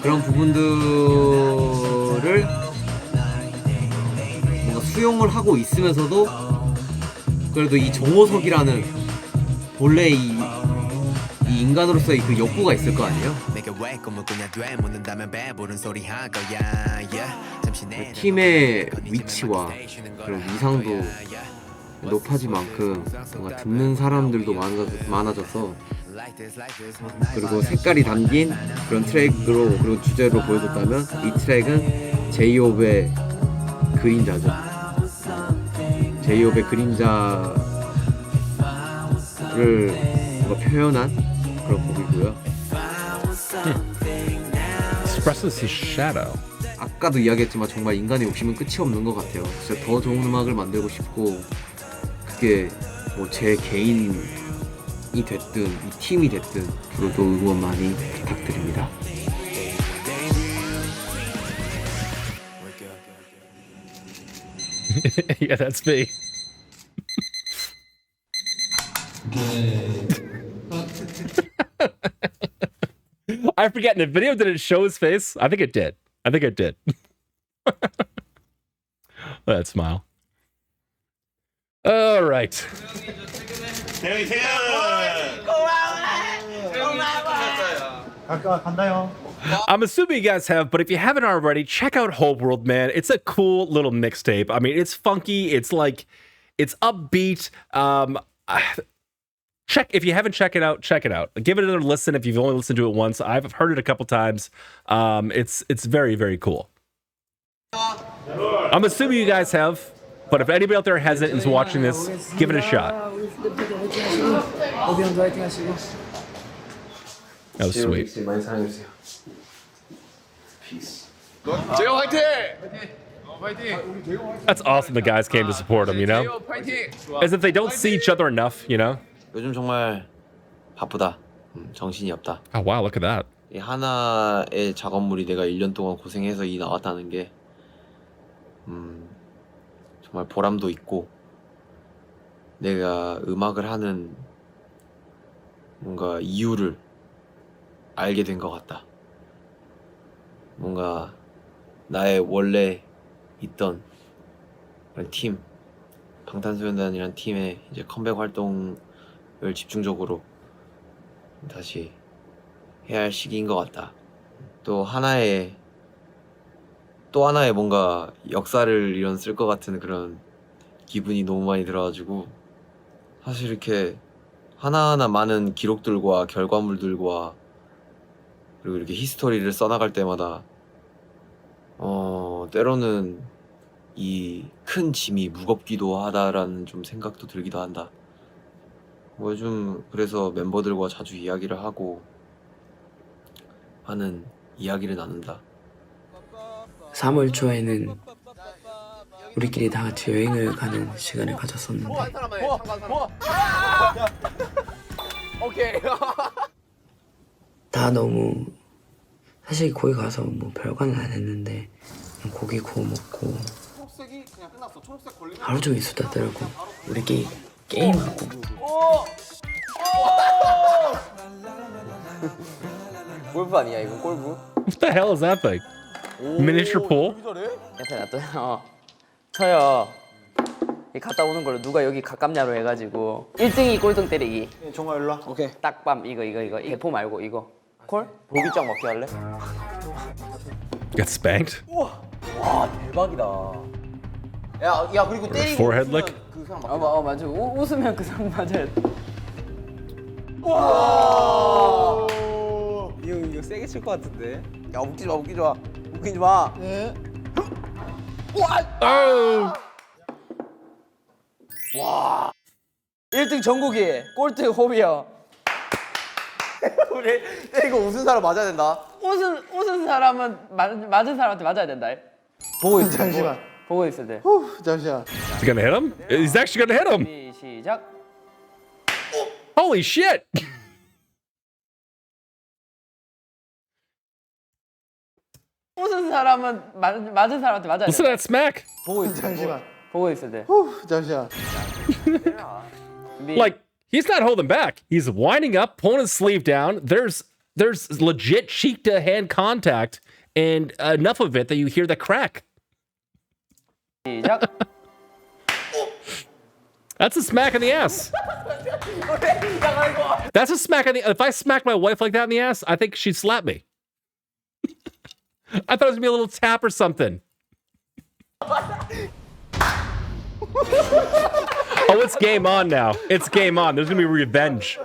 S4: 그런 부분들을 뭔가 수용을 하고 있으면서도 그래도 이 정호석이라는 본래 이 인간으로서의 그 욕구가 있을 거 아니에요? 팀의 위치와 그런 위상도 높아진 만큼 뭔가 듣는 사람들도 많아져서 그리고 색깔이 담긴 그런 트랙으로 그리고 주제로 보여줬다면 이 트랙은 제이홉의 그림자죠. 제이홉의 그림자를 뭔가 표현한 그런 곡이고요.
S1: Expresses his shadow.
S4: 아까도 이야기했지만 정말 인간의 욕심은 끝이 없는 것 같아요. 진짜 더 좋은 음악을 만들고 싶고 그게 뭐 제 개인이 됐든 이 팀이 됐든 앞으로도 응원 많이 부탁드립니다.
S1: Yeah, that's me. I forget, in the video, did it show his face? I think it did. I think it did. That smile. All right.
S11: 태영이 퇴근!
S7: 간다요.
S1: I'm assuming you guys have, but if you haven't already, check out Whole World, man. It's a cool little mixtape. I mean, it's funky. It's like, it's upbeat. If you haven't checked it out, check it out. Give it another listen if you've only listened to it once. I've heard it a couple times. It's very, very cool. I'm assuming you guys have, but if anybody out there hasn't and is watching this, give it a shot. That was sweet.
S4: 많이 사랑해주세요.
S1: That's awesome the guys came to support him, you know? As if they don't see each other enough, you know?
S10: 요즘 정말 바쁘다. 정신이 없다.
S1: Oh, wow, look at that.
S10: 이 하나의 작업물이 내가 1년 동안 고생해서 이 나왔다는 게 정말 보람도 있고 내가 음악을 하는 뭔가 이유를 알게 된 것 같다. 뭔가 나의 원래 있던 그런 팀, 방탄소년단이란 팀의 이제 컴백 활동을 집중적으로 다시 해야 할 시기인 것 같다. 또 하나의 뭔가 역사를 이런 쓸 것 같은 그런 기분이 너무 많이 들어가지고 사실 이렇게 하나하나 많은 기록들과 결과물들과 그리고 이렇게 히스토리를 써나갈 때마다 때로는 이 큰 짐이 무겁기도 하다라는 좀 생각도 들기도 한다. 뭐 요즘 그래서 멤버들과 자주 이야기를 하고 하는 이야기를 나눈다.
S6: 3월 초에는 우리끼리 다 같이 여행을 가는 시간을 가졌었는데 다 너무 사실 거기 가서 뭐 별건 안 했는데 그냥 고기 구워 먹고 하루 종일 수다 떨고 우리끼리 게임하고
S4: 골프 아니야 이거 골프?
S1: What the hell is that thing? Miniature pool?
S6: 옆에 놔둬요. 쳐요. 이 갔다 오는 걸로 누가 여기 가깝냐로 해가지고 1등이 꼴등 때리기.
S7: 종아 일로 와. 오케이.
S6: 딱밤 이거 대포 말고 이거 콜?
S4: 보기장 먹게 할래?
S1: Got spanked?
S4: 와 대박이다. 야 그리고 때리고
S1: Forehead lick?
S4: 그 사람 맞아.
S6: 맞아. 웃으면 그 사람 맞아야 돼.
S4: 와. 이거 세게 칠 것 같은데. 야 웃기지 마. 네.
S6: 와. 1등 정국이, 꼴등 호비야.
S4: 우리 때리고 웃은 사람 맞아야 된다.
S6: 웃은 사람은 맞은 사람한테 맞아야 된다.
S7: 보고 있어. 잠시만.
S6: 보고 있어야 돼.
S7: 잠시만.
S1: Is he gonna hit him? He's actually gonna hit him!
S6: 시작.
S1: Holy shit!
S6: 웃은 사람은 맞은 사람한테 맞아야
S1: Listen to
S6: 돼.
S1: that smack!
S7: 보고 있어. 잠시만.
S6: 보고 있어야 돼.
S7: 잠시만.
S1: Like, he's not holding back. He's winding up, pulling his sleeve down. There's legit cheek to hand contact, and enough of it that you hear the crack.
S6: 시작.
S1: That's a smack in the ass. That's a smack in the. If I smacked my wife like that in the ass, I think she'd slap me. I thought it was gonna be a little tap or something. Oh, it's game on now. It's game on. There's gonna be revenge.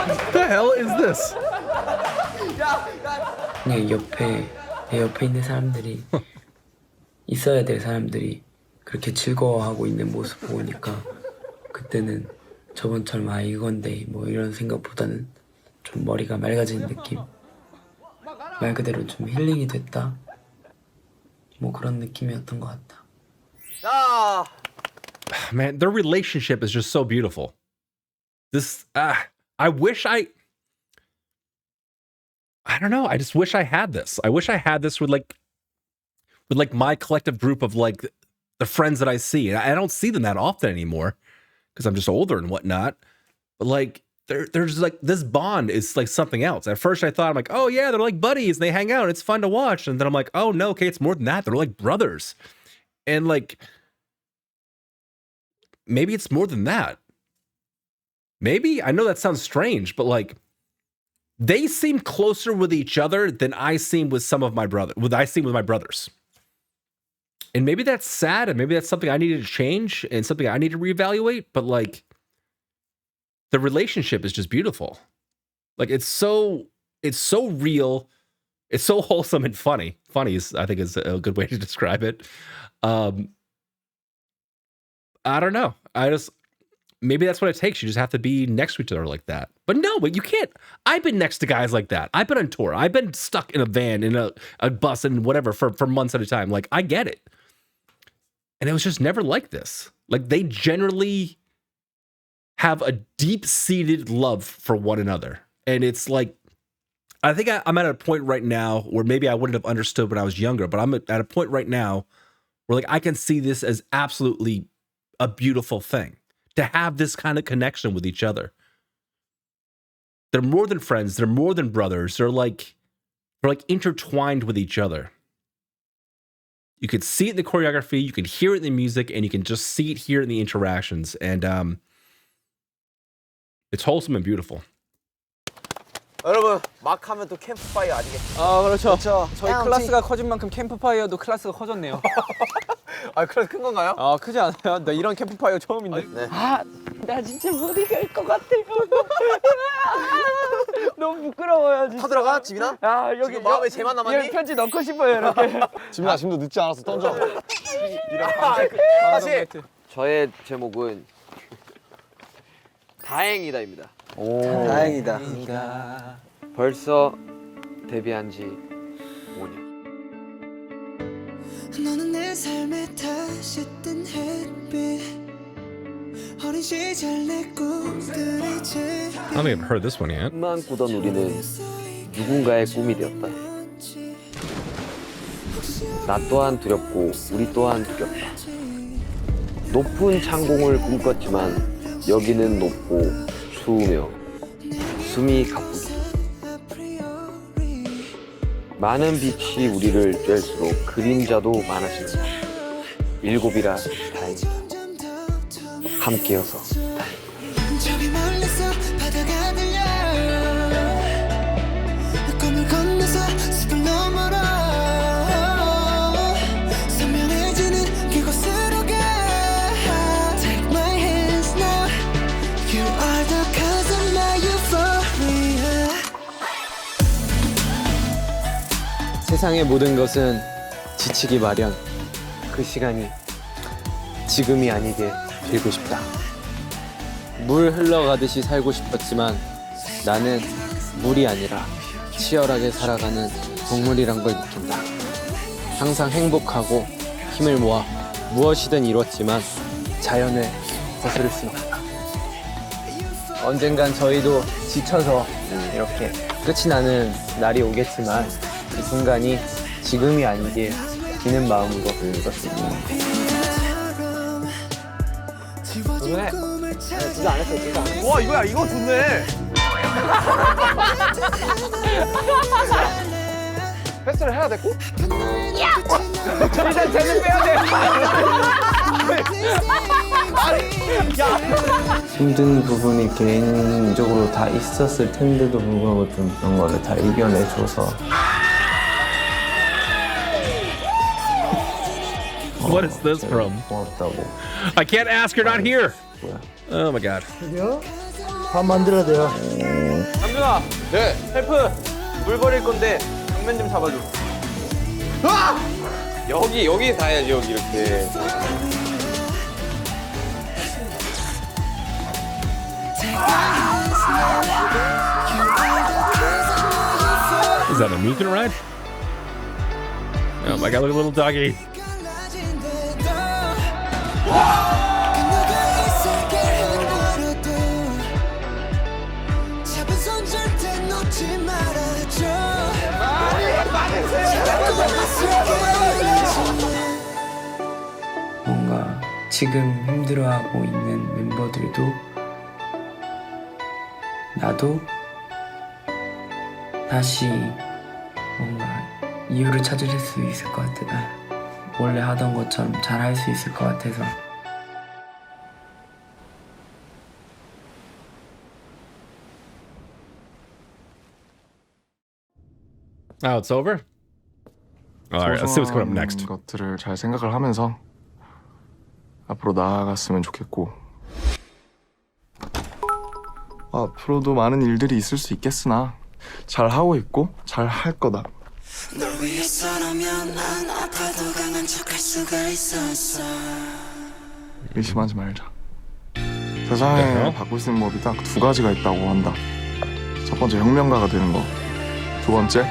S1: What the hell is this?
S6: 그냥 내 옆에 있는 사람들이 있어야 될 사람들이 그렇게 즐거워하고 있는 모습 보니까 그때는 저번처럼 아 이건데 뭐 이런 생각보다는 좀 머리가 맑아진 느낌. 말 그대로 좀 힐링이 됐다. 뭐 그런 느낌이었던 것 같다.
S1: Man, their relationship is just so beautiful. I wish I don't know. I just wish I had this. I wish I had this with like my collective group of like the friends that I see. And I don't see them that often anymore because I'm just older and whatnot. But like, there's like this bond is like something else. At first I thought, I'm like, oh yeah, they're like buddies and they hang out. It's fun to watch. And then I'm like, oh no, okay, it's more than that. They're like brothers. And like, maybe it's more than that. Maybe, I know that sounds strange, but like, they seem closer with each other than I seem with some of my brothers, with my brothers. And maybe that's sad, and maybe that's something I needed to change and something I need to reevaluate, but like, the relationship is just beautiful. Like, it's so real. It's so wholesome and funny. Funny is, I think, is a good way to describe it. I don't know. Maybe that's what it takes. You just have to be next to each other like that. But no, but you can't. I've been next to guys like that. I've been on tour. I've been stuck in a van, in a bus, and whatever for months at a time. Like, I get it. And it was just never like this. Like, they generally have a deep-seated love for one another. And it's like, I think I'm at a point right now where maybe I wouldn't have understood when I was younger, but I'm at a point right now where like I can see this as absolutely a beautiful thing. To have this kind of connection with each other. They're more than friends. They're more than brothers. They're like intertwined with each other. You could see it in the choreography, you can hear it in the music, and you can just see it here in the interactions. And it's wholesome and beautiful.
S4: 여러분, 막 하면 또 캠프파이어 아니겠죠?
S12: 아, 그렇죠. 저희 클래스가 커진 만큼 캠프파이어도 클래스가 커졌네요.
S4: 아, 클래스 큰 건가요?
S12: 아, 크지 않아요? 나 이런 캠프파이어 처음인데.
S4: 네.
S8: 아, 나 진짜 못 이길 것 같아요. 너무 부끄러워요, 진짜.
S4: 터들어가, 지민아?
S8: 아, 여기
S4: 지금 마음에 재만 남았니?
S8: 여기 편지 넣고 싶어요, 이렇게.
S2: 지민아, 지금도 늦지 않았어. 던져.
S4: 다시. 저의 제목은 다행이다입니다.
S2: 오.
S4: 다행이다. 벌써 데뷔한 지 5년.
S13: 너는 내 삶에 다시 뜬 햇빛 어린 시절 내 꿈들이 제일
S1: I don't think I've heard this one yet.
S4: 꿈만 꾸던 우리는 누군가의 꿈이 되었다. 나 또한 두렵고 우리 또한 두렵다. 높은 창공을 꿈꿨지만 여기는 높고 추우며 숨이 가쁘다. 많은 빛이 우리를 쬐수록 그림자도 많아진다. 7이라 다행이다. 함께여서 다행이다.
S13: 저기 멀리서 바다가 들려 꿈을 건너서 숲을 넘어라 선명해지는 그곳으로 가 Take my hands now You are the cause of my euphoria
S12: 세상의 모든 것은 지치기 마련. 그 시간이 지금이 아니길 빌고 싶다. 물 흘러가듯이 살고 싶었지만 나는 물이 아니라 치열하게 살아가는 동물이란 걸 느낀다. 항상 행복하고 힘을 모아 무엇이든 이뤘지만 자연을 거스를 순 없다. 언젠간 저희도 지쳐서 이렇게 끝이 나는 날이 오겠지만 이 순간이 지금이 아니길 기는 마음으로 읽었습니다.
S4: 좋네. 진짜 안 했어, 진짜 안 했어. 와, 이거야, 이거 좋네. 패스를 해야 됐고? 일단 쟤는 빼야 돼.
S14: 힘든 부분이 개인적으로 다 있었을 텐데도 불구하고 좀 그런 거를 다 이겨내줘서
S1: What is this from?
S14: 고맙다고.
S1: I can't ask, you're not here. Oh my god.
S7: 드디어 밥 만들어야 돼요.
S12: 남준아,
S4: 네.
S12: 헬프 물 버릴 건데 당면 좀 잡아줘.
S4: 아! 여기 다 해야지, 여기 이렇게.
S1: Is that a Mugen ride? Oh my god, look at the little doggy.
S12: 지금 힘들어하고 있는 멤버들도 나도 다시 뭔가 이유를 찾을 수 있을 것 같아. 원래 하던 것처럼 잘 할 수 있을 것 같아서.
S1: Oh, it's over? All right, let's see what's coming up next.
S2: 것들을 잘 생각을 하면서 앞으로 나아갔으면 좋겠고 앞으로도 많은 일들이 있을 수 있겠으나 잘 하고 있고 잘 할 거다.
S13: 널 위해서라면 난 아파도 강한 척할 수가 있었어.
S2: 의심하지 말자. 세상에 바꿀 수 있는 법이 딱 두 가지가 있다고 한다. 첫 번째 혁명가가 되는 거. 두 번째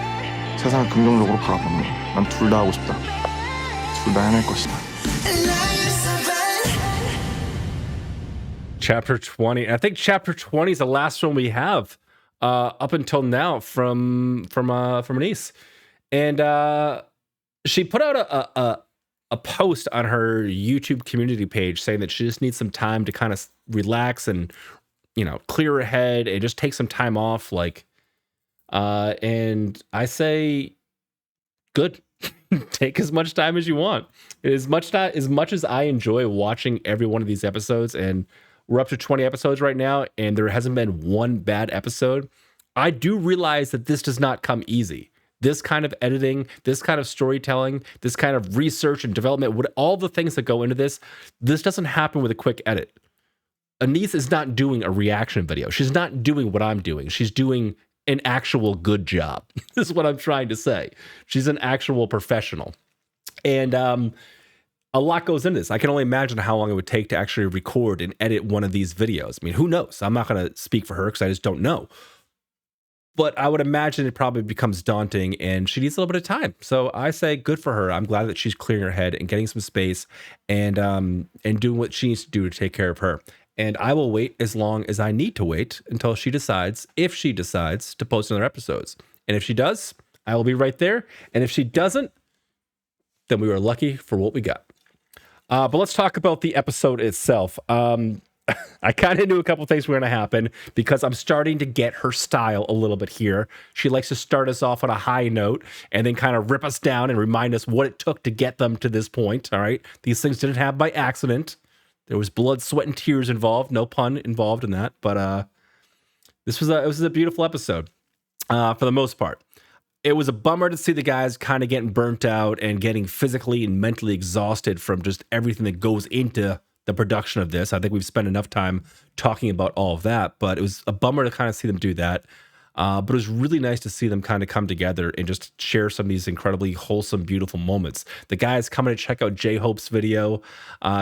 S2: 세상을 긍정적으로 바라보는 거. 난 둘 다 하고 싶다. 둘 다 해낼 것이다.
S1: Chapter 20. I think chapter 20 is the last one we have up until now from Anise. And she put out a post on her YouTube community page saying that she just needs some time to kind of relax and, you know, clear her head and just take some time off. Like, and I say, good. Take as much time as you want. As much as I enjoy watching every one of these episodes, and we're up to 20 episodes right now, and there hasn't been one bad episode, I do realize that this does not come easy. This kind of editing, this kind of storytelling, this kind of research and development, all the things that go into this doesn't happen with a quick edit. Anise is not doing a reaction video. She's not doing what I'm doing. She's doing an actual good job. This is what I'm trying to say. She's an actual professional. And a lot goes into this. I can only imagine how long it would take to actually record and edit one of these videos. I mean, who knows? I'm not going to speak for her because I just don't know. But I would imagine it probably becomes daunting and she needs a little bit of time. So I say good for her. I'm glad that she's clearing her head and getting some space and doing what she needs to do to take care of her. And I will wait as long as I need to wait until she decides, if she decides, to post another episodes. And if she does, I will be right there. And if she doesn't, then we were lucky for what we got. But let's talk about the episode itself. I kind of knew a couple things were going to happen because I'm starting to get her style a little bit here. She likes to start us off on a high note and then kind of rip us down and remind us what it took to get them to this point. All right. These things didn't happen by accident. There was blood, sweat, and tears involved. No pun involved in that. But it was a beautiful episode for the most part. It was a bummer to see the guys kind of getting burnt out and getting physically and mentally exhausted from just everything that goes into the production of this. I think we've spent enough time talking about all of that, but it was a bummer to kind of see them do that. But it was really nice to see them kind of come together and just share some of these incredibly wholesome, beautiful moments. The guys coming to check out J-Hope's video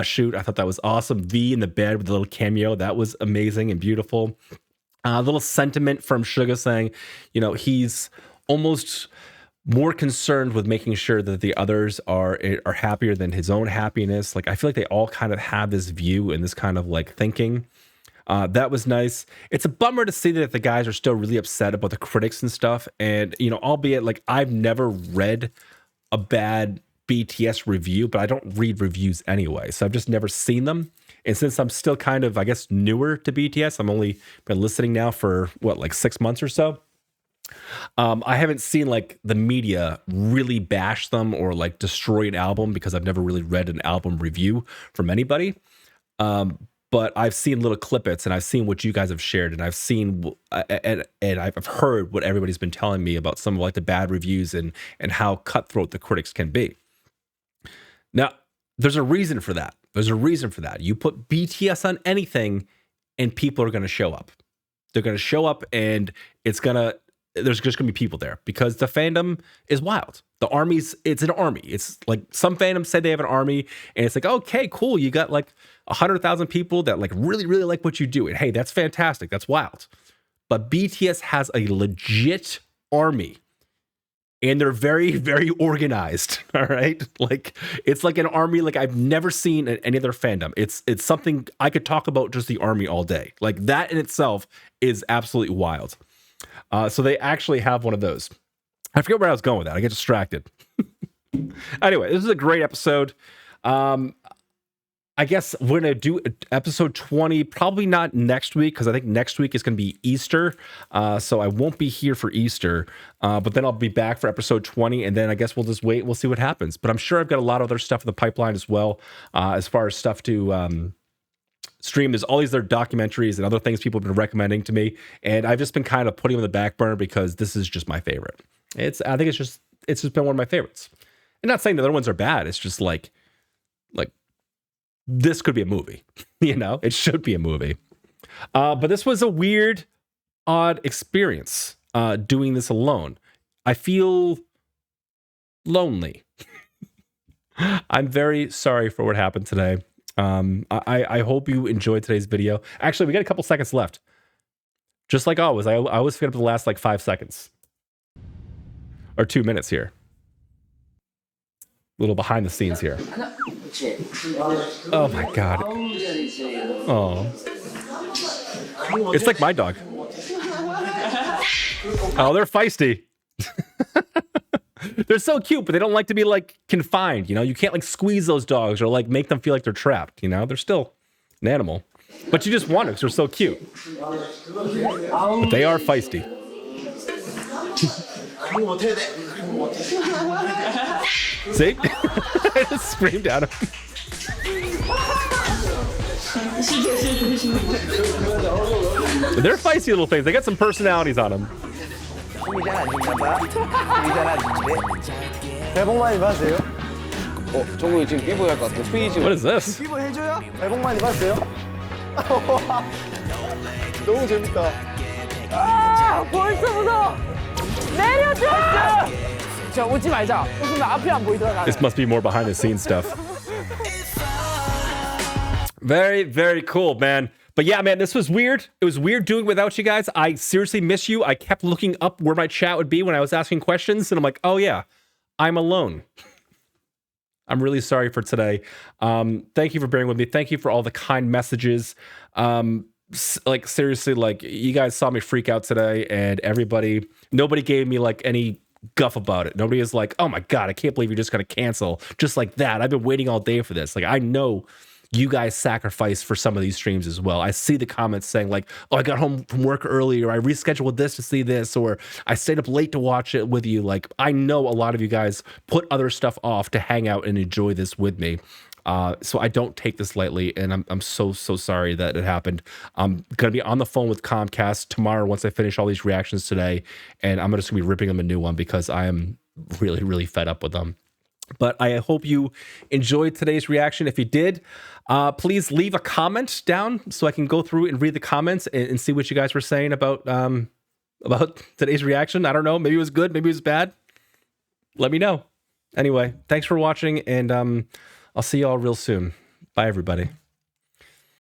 S1: shoot, I thought that was awesome. V in the bed with the little cameo, that was amazing and beautiful. A little sentiment from Suga saying, you know, he's almost more concerned with making sure that the others are happier than his own happiness. Like, I feel like they all kind of have this view and this kind of like thinking. That was nice. It's a bummer to see that the guys are still really upset about the critics and stuff. And, you know, albeit like I've never read a bad BTS review, but I don't read reviews anyway. So I've just never seen them. And since I'm still kind of, I guess, newer to BTS, I'm only been listening now for what, like 6 months or so. I haven't seen like the media really bash them or like destroy an album because I've never really read an album review from anybody. But I've seen little clippets and I've seen what you guys have shared and I've seen and I've heard what everybody's been telling me about some of like the bad reviews and how cutthroat the critics can be. Now, there's a reason for that. There's a reason for that. You put BTS on anything and people are going to show up. They're going to show up and there's just going to be people there because the fandom is wild. It's an army. It's like some fandoms say they have an army and it's like, okay, cool. You got like 100,000 people that like really, really like what you do. And hey, that's fantastic. That's wild. But BTS has a legit army and they're very, very organized. All right. Like it's like an army like I've never seen in any other fandom. It's something I could talk about just the army all day. Like that in itself is absolutely wild. So they actually have one of those. I forget where I was going with that. I get distracted. Anyway, this is a great episode. I guess we're going to do episode 20, probably not next week, because I think next week is going to be Easter. So I won't be here for Easter, but then I'll be back for episode 20. And then I guess we'll just wait. We'll see what happens. But I'm sure I've got a lot of other stuff in the pipeline as well, as far as stuff to stream. There's all these other documentaries and other things people have been recommending to me. And I've just been kind of putting them on the back burner because this is just my favorite. I think it's just been one of my favorites. And not saying the other ones are bad. It's just like this could be a movie, you know, it should be a movie. But this was a weird, odd experience doing this alone. I feel lonely. I'm very sorry for what happened today. I hope you enjoyed today's video. Actually, we got a couple seconds left. Just like always, I always forget up to the last like 5 seconds. Or 2 minutes here. A little behind the scenes here. Oh my god. Oh. It's like my dog. Oh, they're feisty. They're so cute, but they don't like to be like confined, you know? You can't like squeeze those dogs or like make them feel like they're trapped, you know? They're still an animal. But you just want to because they're so cute. But they are feisty. See? I just screamed at him. They're feisty little things. They got some personalities on them.
S12: 대복 많이 받으세요?
S4: 정국이 지금 삐보이 할 것 같아. 스피치.
S1: What is this?
S12: 삐보 해줘요? 대복 많이 받으세요? 너무 재밌다.
S8: 아 벌써 무서워. 내려줘. 자 웃지 말자. 웃으면 앞이 안 보이더라.
S1: This must be more behind the scenes stuff. Very, very cool, man. But yeah, man, this was weird. It was weird doing it without you guys. I seriously miss you. I kept looking up where my chat would be when I was asking questions, and I'm like, oh yeah, I'm alone. I'm really sorry for today. Thank you for bearing with me. Thank you for all the kind messages. Like seriously, like you guys saw me freak out today, and nobody gave me like any guff about it. Nobody is like, oh my god, I can't believe you're just gonna cancel just like that. I've been waiting all day for this. Like I know you guys sacrifice for some of these streams as well. I see the comments saying like, oh, I got home from work early, or I rescheduled this to see this, or I stayed up late to watch it with you. Like I know a lot of you guys put other stuff off to hang out and enjoy this with me. So I don't take this lightly, and I'm so sorry that it happened. I'm gonna be on the phone with Comcast tomorrow once I finish all these reactions today, and I'm just gonna be ripping them a new one because I am really fed up with them. But I hope you enjoyed today's reaction. If you did, please leave a comment down so I can go through and read the comments and see what you guys were saying about today's reaction. I don't know. Maybe it was good. Maybe it was bad. Let me know. Anyway, thanks for watching, and I'll see y'all real soon. Bye, everybody.